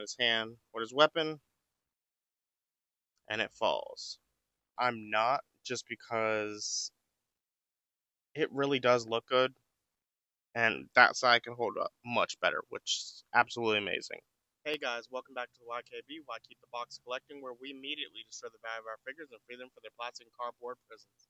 his hand with his weapon, and it falls. I'm not, just because it really does look good, and that side can hold up much better, which is absolutely amazing. Hey guys, welcome back to the YKB, Why Keep the Box Collecting, where we immediately destroy the value of our figures and free them for their plastic and cardboard prisons.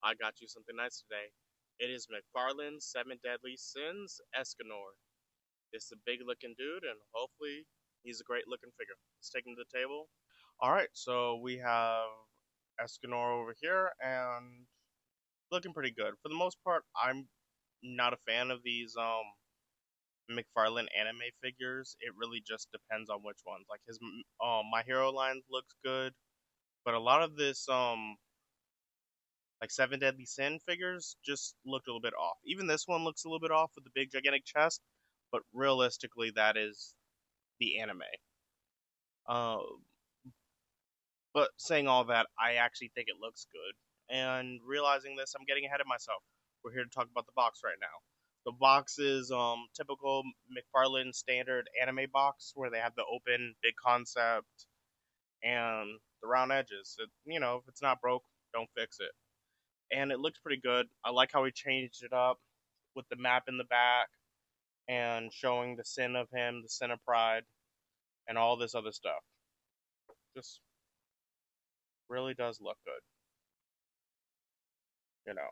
I got you something nice today. It is McFarlane's 7 Deadly Sins Escanor. It's a big looking dude, and hopefully he's a great looking figure. Let's take him to the table. Alright, so we have Escanor over here, and looking pretty good. For the most part, I'm not a fan of these McFarlane anime figures. It really just depends on which ones. Like his My Hero line looks good, but a lot of this like 7 Deadly Sin figures just looked a little bit off. Even this one looks a little bit off with the big gigantic chest, but realistically that is the anime. Uh, but saying all that, I actually think it looks good. And realizing this, I'm getting ahead of myself. We're here to talk about the box right now. The box is typical McFarlane standard anime box where they have the open big concept and the round edges. If it's not broke, don't fix it. And it looks pretty good. I like how he changed it up with the map in the back and showing the sin of him, the sin of pride, and all this other stuff. Just really does look good. You know,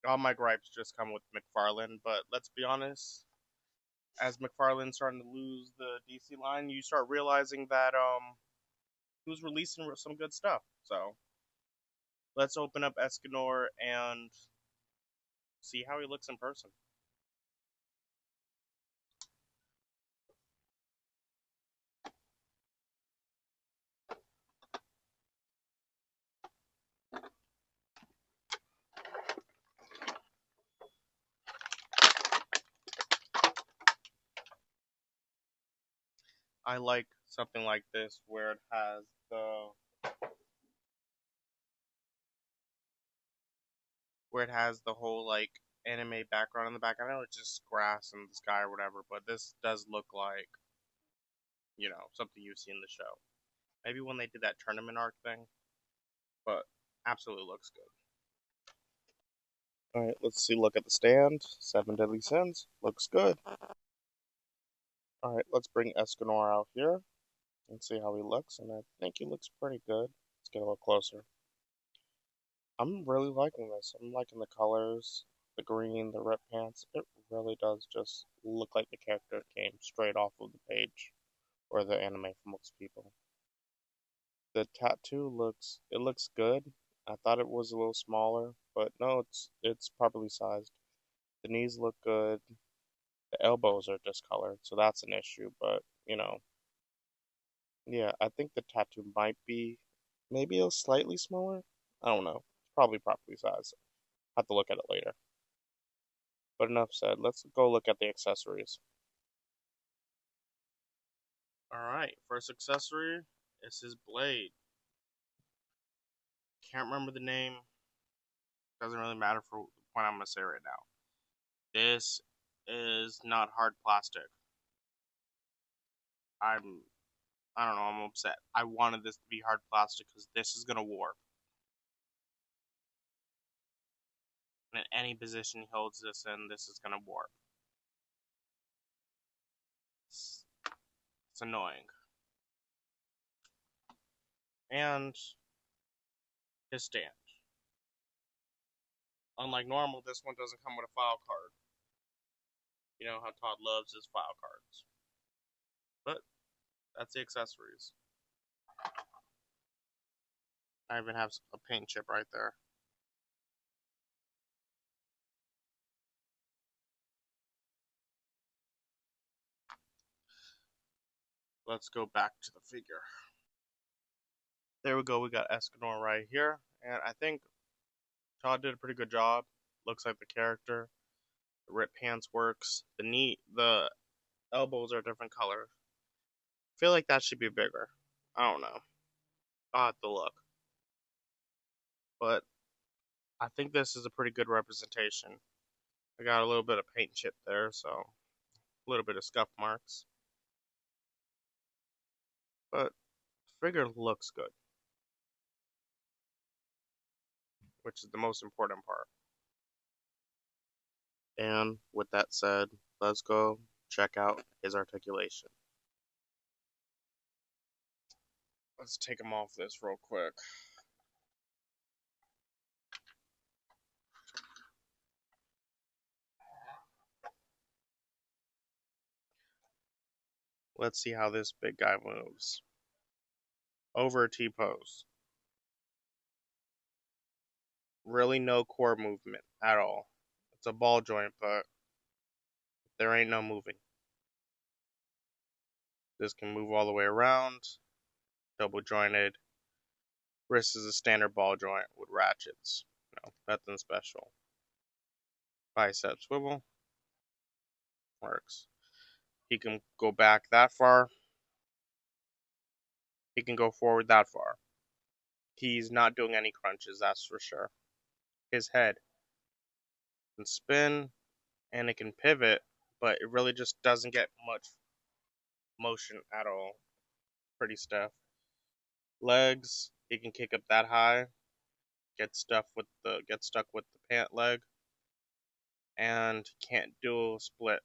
all my gripes just come with McFarlane, but let's be honest, as McFarlane's starting to lose the DC line, you start realizing that he was releasing some good stuff. So let's open up Escanor and see how he looks in person. I like something like this where it has the whole like anime background in the back. I know it's just grass and the sky or whatever, but this does look like something you see in the show. Maybe when they did that tournament arc thing, but absolutely looks good. All right, let's see. Look at the stand. 7 Deadly Sins looks good. All right, let's bring Escanor out here and see how he looks. And I think he looks pretty good. Let's get a little closer. I'm really liking this. I'm liking the colors, the green, the red pants. It really does just look like the character came straight off of the page or the anime for most people. The tattoo looks good. I thought it was a little smaller, but no, it's properly sized. The knees look good. The elbows are discolored, so that's an issue, but yeah, I think the tattoo might be maybe a slightly smaller. I don't know. It's probably properly sized. I'll have to look at it later. But enough said. Let's go look at the accessories. Alright, first accessory is his blade. Can't remember the name. Doesn't really matter for the point I'm going to say right now. This is not hard plastic. I don't know, I'm upset. I wanted this to be hard plastic because this is going to warp. And in any position he holds this in, this is going to warp. It's annoying. And his stand. Unlike normal, this one doesn't come with a file card. You know how Todd loves his file cards. But that's the accessories. I even have a paint chip right there. Let's go back to the figure. There we go, we got Escanor right here. And I think Todd did a pretty good job. Looks like the character. The ripped pants works. The elbows are different colors. I feel like that should be bigger. I don't know. I'll have to look. But I think this is a pretty good representation. I got a little bit of paint chip there, so a little bit of scuff marks. but the figure looks good, which is the most important part. And with that said, let's go check out his articulation. Let's take him off this real quick. Let's see how this big guy moves. Over a T-pose. Really no core movement at all. It's a ball joint, but there ain't no moving. This can move all the way around. Double jointed. Wrist is a standard ball joint with ratchets. No, nothing special. Bicep swivel. Works. He can go back that far. He can go forward that far. He's not doing any crunches, that's for sure. His head can spin and it can pivot, but it really just doesn't get much motion at all. Pretty stiff. Legs, he can kick up that high, get stuck with the pant leg, and can't do a split.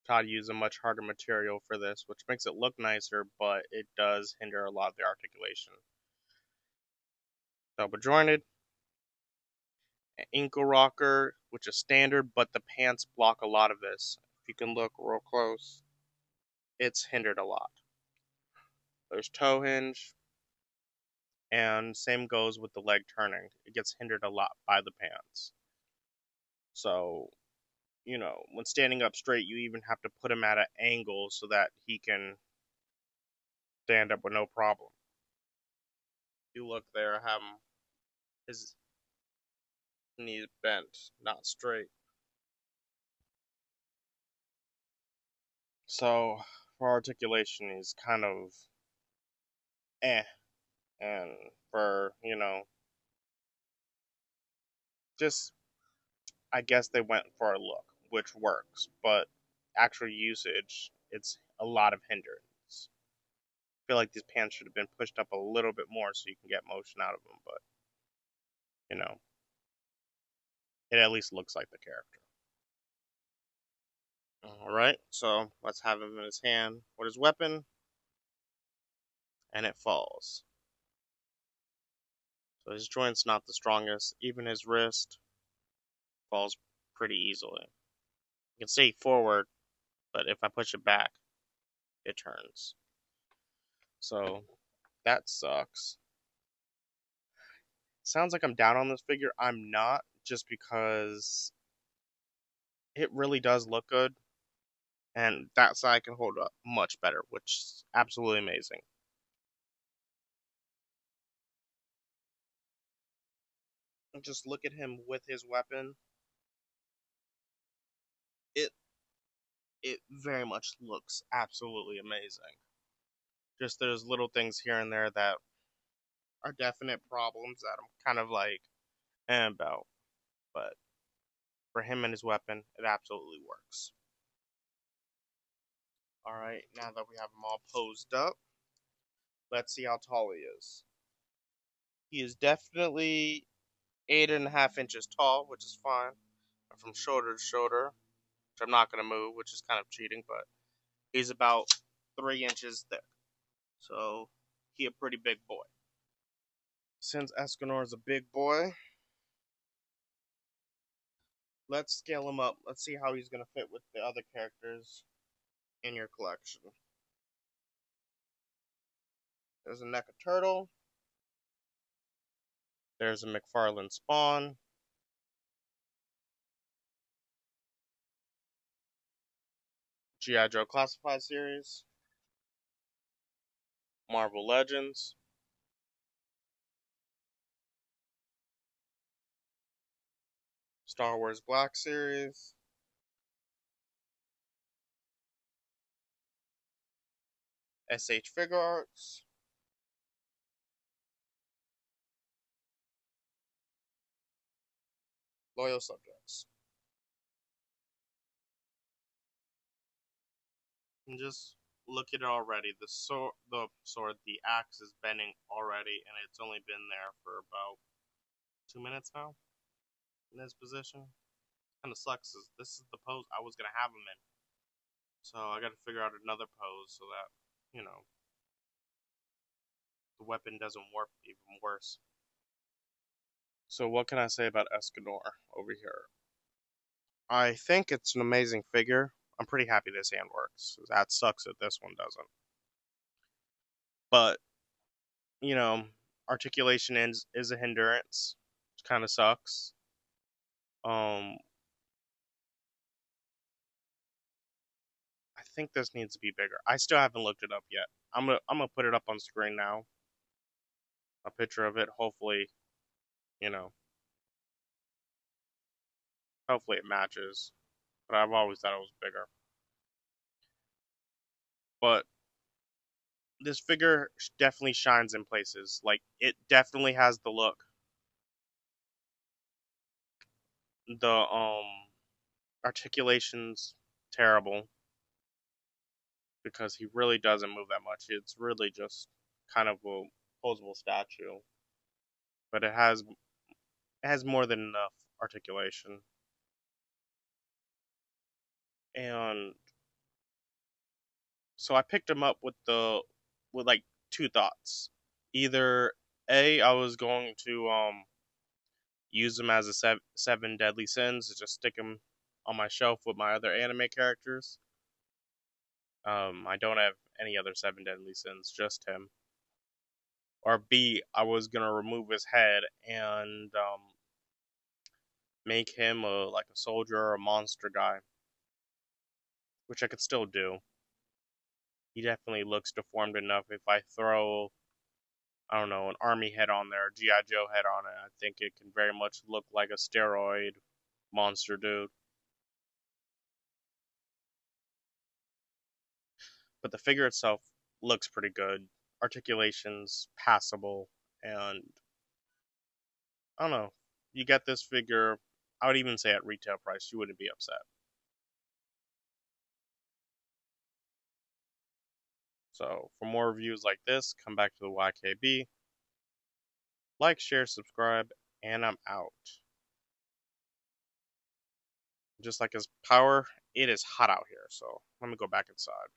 Todd used a much harder material for this, which makes it look nicer, but it does hinder a lot of the articulation. Double jointed. Ankle rocker, which is standard, but the pants block a lot of this. If you can look real close, it's hindered a lot. There's toe hinge, and same goes with the leg turning. It gets hindered a lot by the pants. So, when standing up straight, you even have to put him at an angle so that he can stand up with no problem. You look there, I have him, his knees bent, not straight. So, for articulation, he's kind of and for, just, I guess they went for a look, which works, but actual usage, it's a lot of hindrance. I feel like these pants should have been pushed up a little bit more so you can get motion out of them, but, it at least looks like the character. Alright, so let's have him in his hand with his weapon, and it falls. So his joint's not the strongest, even his wrist falls pretty easily. You can stay forward, but if I push it back, it turns. So that sucks. Sounds like I'm down on this figure. I'm not, just because it really does look good, and that side can hold up much better, which is absolutely amazing. And just look at him with his weapon. It it very much looks absolutely amazing. Just there's little things here and there that are definite problems that I'm kind of like about, but for him and his weapon, it absolutely works. Alright, now that we have him all posed up, let's see how tall he is. He is definitely 8.5 inches tall, which is fine. From shoulder to shoulder, which I'm not going to move, which is kind of cheating, but he's about 3 inches thick. So, he a pretty big boy. Since Escanor is a big boy, let's scale him up. Let's see how he's going to fit with the other characters in your collection. There's a NECA turtle. There's a McFarlane Spawn. G.I. Joe Classified Series. Marvel Legends. Star Wars Black Series. SH Figure Arts. Loyal Subjects. And just look at it already. The axe is bending already, and it's only been there for about 2 minutes now in this position. Kind of sucks. This is the pose I was gonna have him in, so I got to figure out another pose so that the weapon doesn't warp even worse. So what can I say about Escanor over here? I think it's an amazing figure. I'm pretty happy this hand works. That sucks that this one doesn't. But, you know, articulation is a hindrance. Which kind of sucks. I think this needs to be bigger. I still haven't looked it up yet. I'm gonna put it up on screen now. A picture of it. You know, hopefully it matches. But I've always thought it was bigger. But this figure definitely shines in places. Like it definitely has the look. The articulation's terrible because he really doesn't move that much. It's really just kind of a posable statue, but it has more than enough articulation. And so I picked him up with like two thoughts. Either A, I was going to use him as a seven deadly sins, to just stick him on my shelf with my other anime characters. I don't have any other seven deadly sins, just him. Or B, I was gonna remove his head and make him like a soldier or a monster guy, which I could still do. He definitely looks deformed enough. If I throw, I don't know, an army head on there, GI Joe head on it, I think it can very much look like a steroid monster dude. But the figure itself looks pretty good. Articulation's passable, and I don't know. You get this figure, I would even say at retail price, you wouldn't be upset. So for more reviews like this, come back to the YKB. Like, share, subscribe, and I'm out. Just like his power, it is hot out here, so let me go back inside.